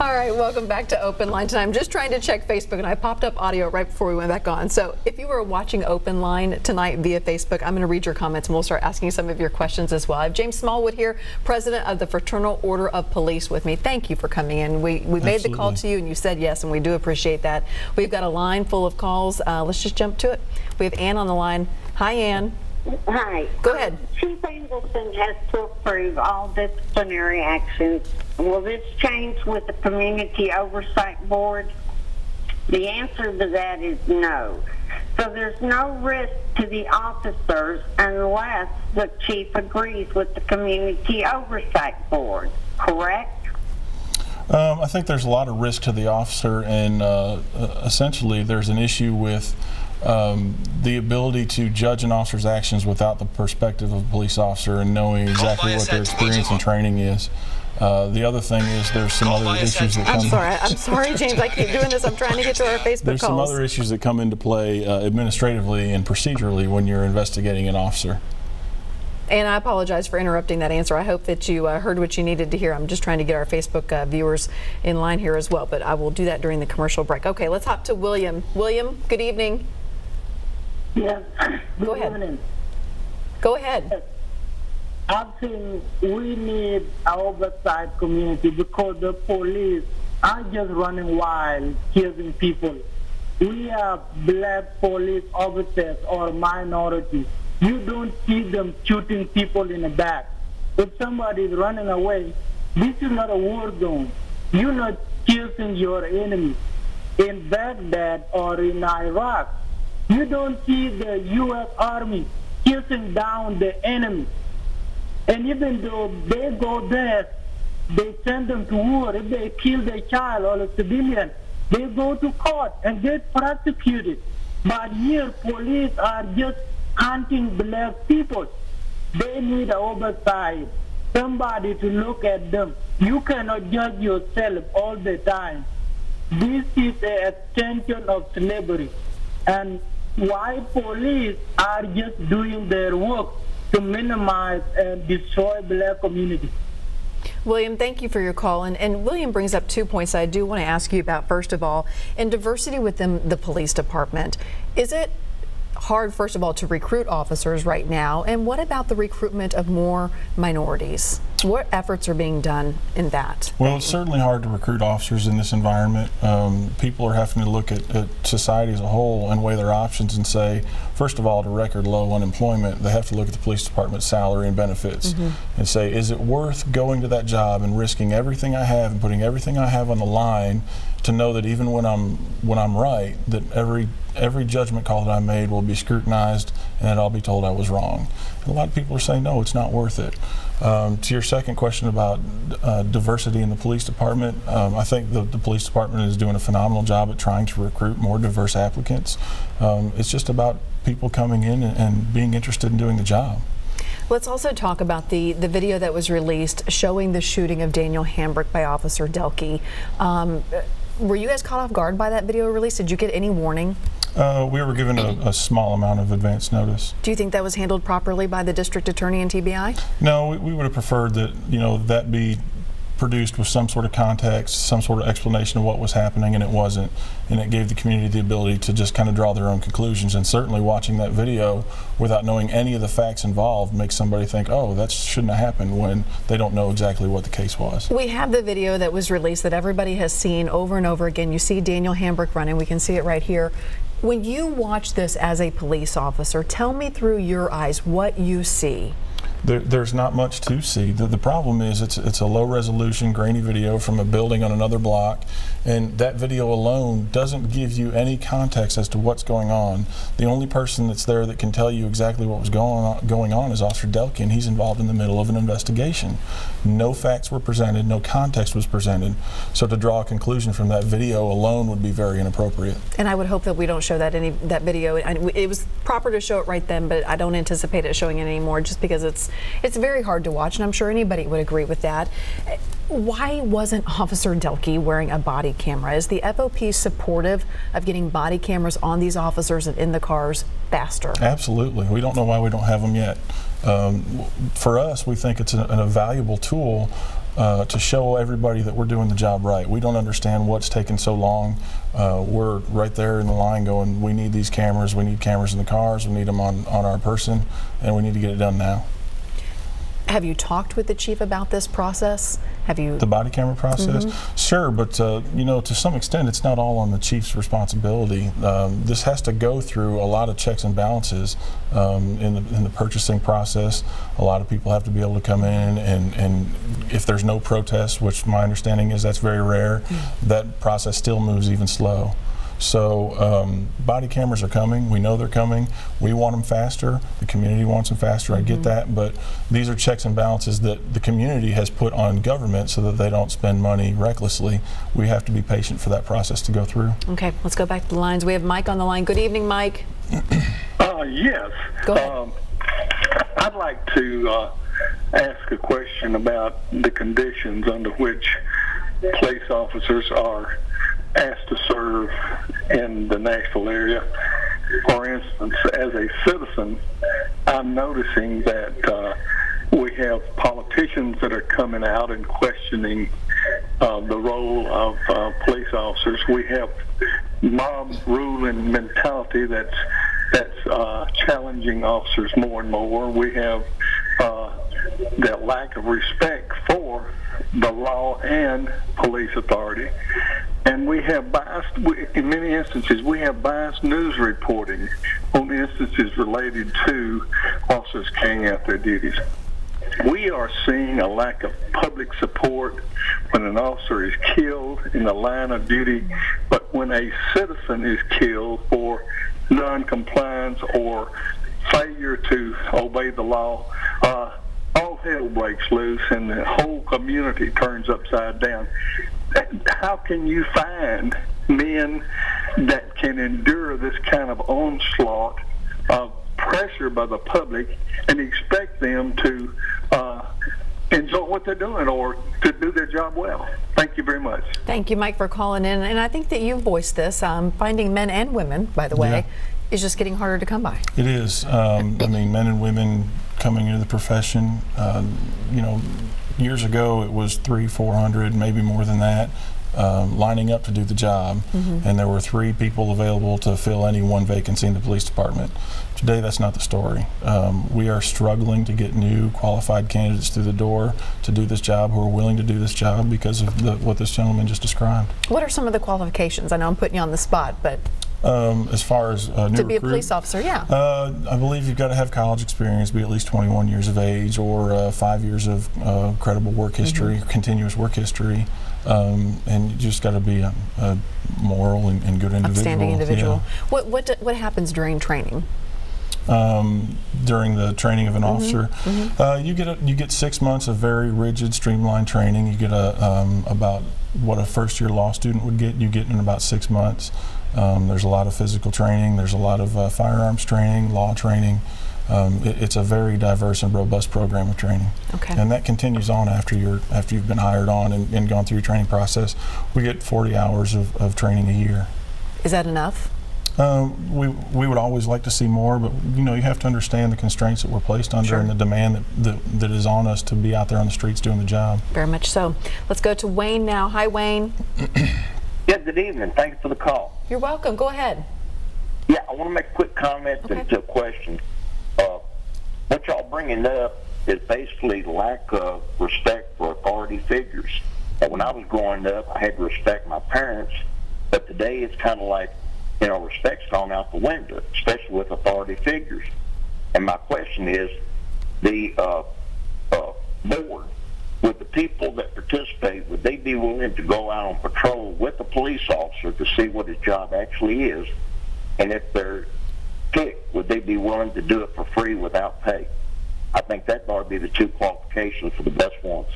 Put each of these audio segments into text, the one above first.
All right, welcome back to Open Line tonight. I'm just trying to check Facebook, and I popped up audio right before we went back on. So if you were watching Open Line tonight via Facebook, I'm going to read your comments, and we'll start asking some of your questions as well. I have James Smallwood here, president of the Fraternal Order of Police, with me. Thank you for coming in. We made the call to you, and you said yes, and we do appreciate that. We've got a line full of calls. Let's just jump to it. We have Ann on the line. Hi, Ann. Hi. Go ahead. Chief Anderson has to approve all disciplinary actions. Will this change with the Community Oversight Board? The answer to that is no. So there's no risk to the officers unless the chief agrees with the Community Oversight Board, correct? I think there's a lot of risk to the officer, and essentially there's an issue with the ability to judge an officer's actions without the perspective of a police officer and knowing exactly what their experience and training is. The other thing is there's some other issues that come. I'm sorry, James. I keep doing this. I'm trying to get to our Facebook calls. There's some other issues that come into play administratively and procedurally when you're investigating an officer. And I apologize for interrupting that answer. I hope that you heard what you needed to hear. I'm just trying to get our Facebook viewers in line here as well, but I will do that during the commercial break. Okay, let's hop to William. William, good evening. Yes. Go ahead. Evening. Go ahead. Yes. I think we need an oversight community because the police are just running wild, killing people. We have black police officers or minorities. You don't see them shooting people in the back. If somebody is running away, this is not a war zone. You're not killing your enemy. In Baghdad or in Iraq, you don't see the U.S. Army killing down the enemy. And even though they go there, they send them to war. If they kill a child or a civilian, they go to court and get prosecuted. But here, police are just hunting black people. They need oversight, somebody to look at them. You cannot judge yourself all the time. This is an extension of slavery. And why police are just doing their work to minimize and destroy black community. William, thank you for your call. And William brings up 2 points I do want to ask you about. First of all, in diversity within the police department, is it hard, first of all, to recruit officers right now? And what about the recruitment of more minorities? What efforts are being done in that? Well, it's certainly hard to recruit officers in this environment. People are having to look at society as a whole and weigh their options and say, first of all, to record low unemployment, they have to look at the police department's salary and benefits and say, is it worth going to that job and risking everything I have and putting everything I have on the line to know that even when I'm right, that every judgment call that I made will be scrutinized and that I'll be told I was wrong. And a lot of people are saying, no, it's not worth it. To your second question about diversity in the police department, I think the police department is doing a phenomenal job at trying to recruit more diverse applicants. It's just about people coming in and being interested in doing the job. Let's also talk about the video that was released showing the shooting of Daniel Hambrick by Officer Delkey. Were you guys caught off guard by that video release? Did you get any warning? We were given a small amount of advance notice. Do you think that was handled properly by the district attorney and TBI? No, we would have preferred that that be produced with some sort of context, some sort of explanation of what was happening, and it wasn't. And it gave the community the ability to just kind of draw their own conclusions. And certainly watching that video without knowing any of the facts involved makes somebody think, oh, that shouldn't have happened, when they don't know exactly what the case was. We have the video that was released that everybody has seen over and over again. You see Daniel Hambrick running. We can see it right here. When you watch this as a police officer, tell me through your eyes what you see. There's not much to see. The problem is it's a low resolution, grainy video from a building on another block, and that video alone doesn't give you any context as to what's going on. The only person that's there that can tell you exactly what was going on is Officer Delkey, and he's involved in the middle of an investigation. No facts were presented, no context was presented, so to draw a conclusion from that video alone would be very inappropriate. And I would hope that we don't show that video. It was proper to show it right then, but I don't anticipate it showing it anymore, just because it's very hard to watch, and I'm sure anybody would agree with that. Why wasn't Officer Delkey wearing a body camera? Is the FOP supportive of getting body cameras on these officers and in the cars faster? Absolutely. We don't know why we don't have them yet. For us, we think it's a valuable tool to show everybody that we're doing the job right. We don't understand what's taken so long. We're right there in the line going, we need these cameras, we need cameras in the cars, we need them on our person, and we need to get it done now. Have you talked with the chief about this process? Have you? The body camera process? Sure, but you know, to some extent it's not all on the chief's responsibility. This has to go through a lot of checks and balances in the purchasing process. A lot of people have to be able to come in, and if there's no protest, which my understanding is that's very rare, that process still moves even slow. So body cameras are coming. We know they're coming. We want them faster. The community wants them faster. I get that, but these are checks and balances that the community has put on government so that they don't spend money recklessly. We have to be patient for that process to go through. Okay, let's go back to the lines. We have Mike on the line. Good evening, Mike. Yes. Go ahead. I'd like to ask a question about the conditions under which police officers are asked to serve in the Nashville area. For instance, as a citizen, I'm noticing that we have politicians that are coming out and questioning the role of police officers. We have mob ruling mentality that's challenging officers more and more. We have that lack of respect for the law and police authority. And we have biased, in many instances, we have biased news reporting on instances related to officers carrying out their duties. We are seeing a lack of public support when an officer is killed in the line of duty, but when a citizen is killed for non-compliance or failure to obey the law, all hell breaks loose and the whole community turns upside down. How can you find men that can endure this kind of onslaught of pressure by the public and expect them to enjoy what they're doing or to do their job well? Thank you very much. Thank you, Mike, for calling in. And I think that you voiced this. Finding men and women, by the way, is just getting harder to come by. It is. I mean, men and women coming into the profession, you know, years ago it was 300-400, maybe more than that, lining up to do the job, and there were 3 people available to fill any one vacancy in the police department. Today that's not the story. We are struggling to get new qualified candidates through the door to do this job who are willing to do this job because of what this gentleman just described. What are some of the qualifications? I know I'm putting you on the spot, but as far as to be a police officer, I believe you've got to have college experience, be at least 21 years of age, or 5 years of credible work history, continuous work history, and you just got to be a moral and good individual. Upstanding individual. Yeah. What happens during training? During the training of an officer, you get 6 months of very rigid, streamlined training. You get about what a first-year law student would get. You get in about 6 months. There's a lot of physical training. There's a lot of firearms training, law training. It's a very diverse and robust program of training. Okay. And that continues on after you've been hired on and gone through your training process. We get 40 hours of training a year. Is that enough? We would always like to see more, but you know, you have to understand the constraints that we're placed under and the demand that is on us to be out there on the streets doing the job. Very much so. Let's go to Wayne now. Hi, Wayne. Yeah, good evening. Thanks for the call. You're welcome. Go ahead. Yeah, I want to make a quick comment to a question. What y'all bringing up is basically lack of respect for authority figures. When I was growing up, I had to respect my parents, but today it's kind of like, you know, respect's gone out the window, especially with authority figures. And my question is, the board, with the people that participate, would they be willing to go out on patrol with the police officer to see what his job actually is? And if they're picked, would they be willing to do it for free without pay? I think that ought to be the 2 qualifications for the best ones.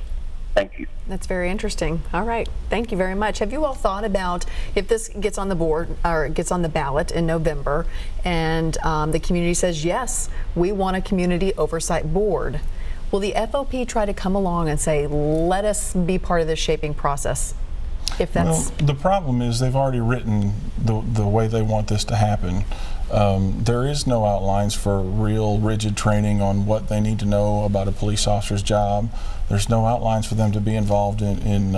Thank you. That's very interesting. All right. Thank you very much. Have you all thought about if this gets on the board or gets on the ballot in November and the community says, yes, we want a community oversight board, will the FOP try to come along and say, let us be part of this shaping process? If that's the problem is they've already written the way they want this to happen. There is no outlines for real rigid training on what they need to know about a police officer's job. There's no outlines for them to be involved in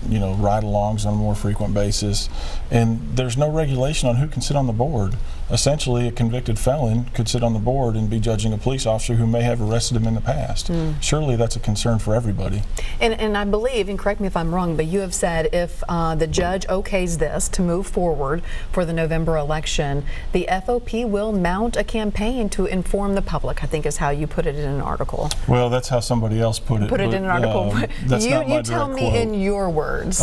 you know, ride-alongs on a more frequent basis. And there's no regulation on who can sit on the board. Essentially, a convicted felon could sit on the board and be judging a police officer who may have arrested him in the past. Surely that's a concern for everybody. And I believe, and correct me if I'm wrong, but you have said if the judge okays this to move forward for the November election, the FOP will mount a campaign to inform the public, I think is how you put it in an article. Well, that's how somebody else put it. Put it in an article. That's not my you tell direct me quote. in your words.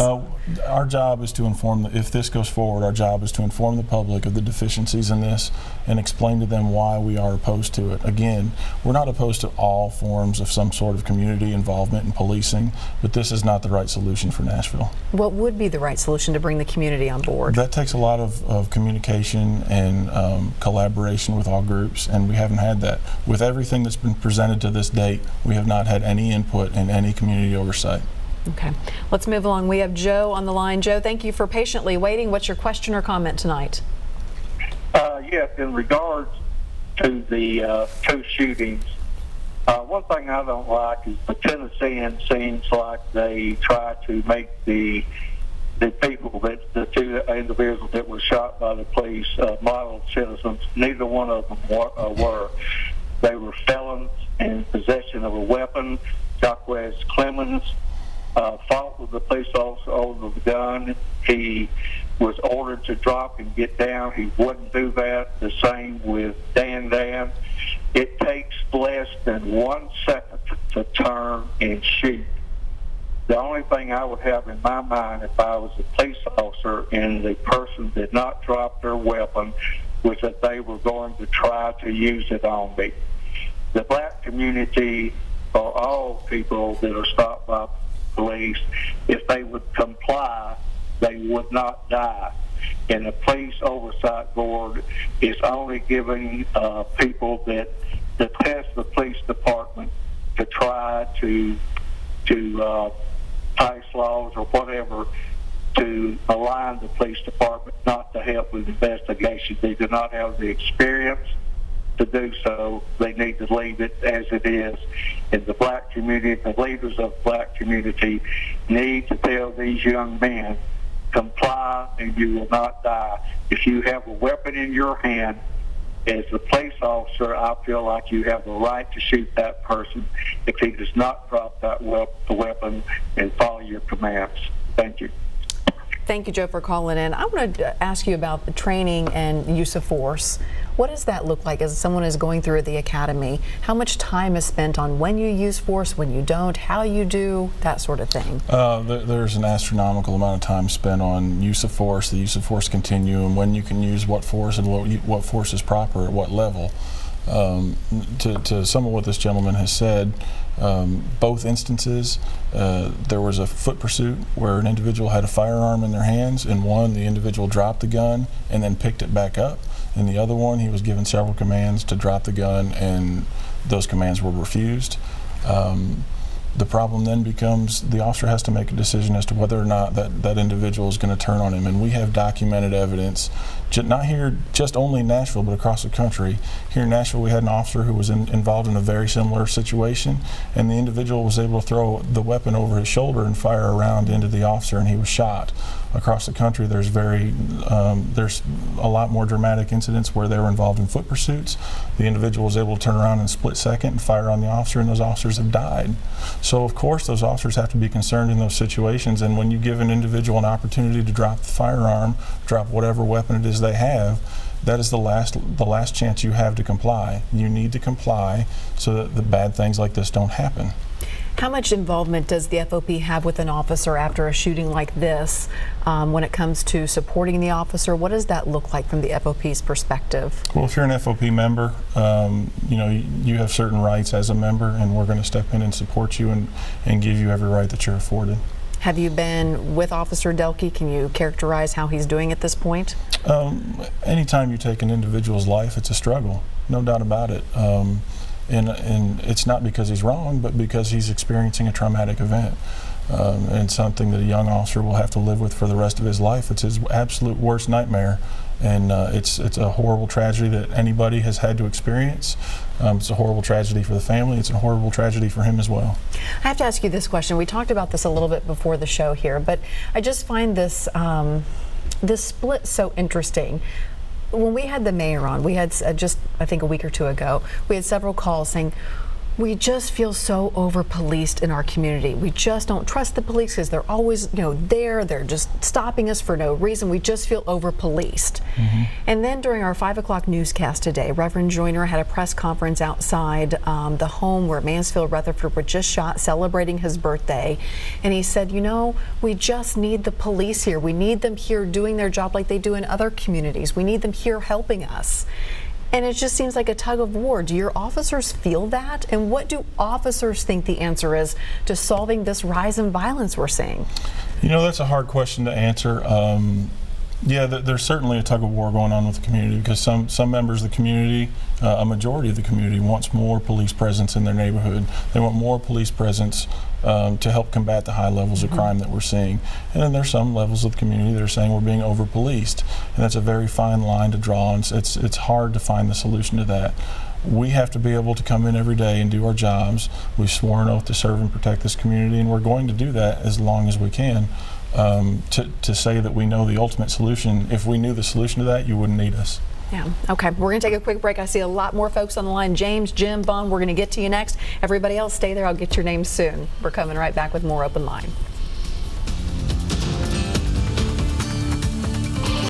Our job is to inform, if this goes forward, our job is to inform the public of the deficiencies in this and explain to them why we are opposed to it. Again, we're not opposed to all forms of some sort of community involvement in policing, but this is not the right solution for Nashville. What would be the right solution to bring the community on board? That takes a lot of communication and collaboration with all groups, and we haven't had that. With everything that's been presented to this date, we have not had any input and any community oversight. Okay, let's move along. We have Joe on the line. Joe, thank you for patiently waiting. What's your question or comment tonight? Yes, in regards to the two shootings, one thing I don't like is the Tennesseans seems like they try to make the people, the two individuals that were shot by the police, model citizens. Neither one of them were. They were felons in possession of a weapon. Jacquez Clemens fought with the police officer over the gun. He was ordered to drop and get down. He wouldn't do that. The same with Dan. It takes less than 1 second to turn and shoot. The only thing I would have in my mind if I was a police officer and the person did not drop their weapon was that they were going to try to use it on me. The black community, or all people that are stopped by police, if they would comply, they would not die. And the Police Oversight Board is only giving people that detest the police department to try to pass laws or whatever to align the police department, not to help with investigations. They do not have the experience to do so. They need to leave it as it is. And the black community, the leaders of the black community need to tell these young men, comply and you will not die. If you have a weapon in your hand, as a police officer, I feel like you have the right to shoot that person if he does not drop that the weapon and follow your commands. Thank you. Thank you, Joe, for calling in. I want to ask you about the training and use of force. What does that look like as someone is going through the academy? How much time is spent on when you use force, when you don't, how you do, that sort of thing? There's an astronomical amount of time spent on use of force, the use of force continuum, when you can use what force and what force is proper at what level. To some of what this gentleman has said, both instances, there was a foot pursuit where an individual had a firearm in their hands. In one, the individual dropped the gun and then picked it back up. In the other one, he was given several commands to drop the gun, and those commands were refused. The problem then becomes the officer has to make a decision as to whether or not that individual is going to turn on him. And we have documented evidence, not here just only in Nashville, but across the country. Here in Nashville, we had an officer who was involved in a very similar situation, and the individual was able to throw the weapon over his shoulder and fire a round into the officer, and he was shot. Across the country, there's a lot more dramatic incidents where they were involved in foot pursuits. The individual was able to turn around in a split second and fire on the officer, and those officers have died. So of course those officers have to be concerned in those situations, and when you give an individual an opportunity to drop the firearm, drop whatever weapon it is they have, that is the last chance you have to comply. You need to comply so that the bad things like this don't happen. How much involvement does the FOP have with an officer after a shooting like this when it comes to supporting the officer? What does that look like from the FOP's perspective? Well, if you're an FOP member, you know, you have certain rights as a member, and we're going to step in and support you and give you every right that you're afforded. Have you been with Officer Delkey? Can you characterize how he's doing at this point? Anytime you take an individual's life, it's a struggle, no doubt about it. And it's not because he's wrong, but because he's experiencing a traumatic event. and something that a young officer will have to live with for the rest of his life. It's his absolute worst nightmare, and it's a horrible tragedy that anybody has had to experience. It's a horrible tragedy for the family. It's a horrible tragedy for him as well. I have to ask you this question. We talked about this a little bit before the show here, but I just find this this split so interesting. When we had the mayor on, we had just, I think, a week or two ago, we had several calls saying, we just feel so over-policed in our community. We just don't trust the police because they're always, there. They're just stopping us for no reason. We just feel over-policed. And then during our 5 o'clock newscast today, Reverend Joyner had a press conference outside the home where Mansfield Rutherford was just shot, celebrating his birthday. And he said, we just need the police here. We need them here doing their job like they do in other communities. We need them here helping us. And it just seems like a tug of war. Do your officers feel that? And what do officers think the answer is to solving this rise in violence we're seeing? That's a hard question to answer. Yeah, there's certainly a tug of war going on with the community, because some members of the community, a majority of the community, wants more police presence in their neighborhood. They want more police presence to help combat the high levels of crime that we're seeing. And then there's some levels of the community that are saying we're being over-policed. And that's a very fine line to draw, and it's hard to find the solution to that. We have to be able to come in every day and do our jobs. We've sworn oath to serve and protect this community, and we're going to do that as long as we can. To say that we know the ultimate solution, if we knew the solution to that, you wouldn't need us. Yeah. Okay, we're going to take a quick break. I see a lot more folks on the line. James, Jim, Vaughn, we're going to get to you next. Everybody else, stay there. I'll get your names soon. We're coming right back with more Open Line.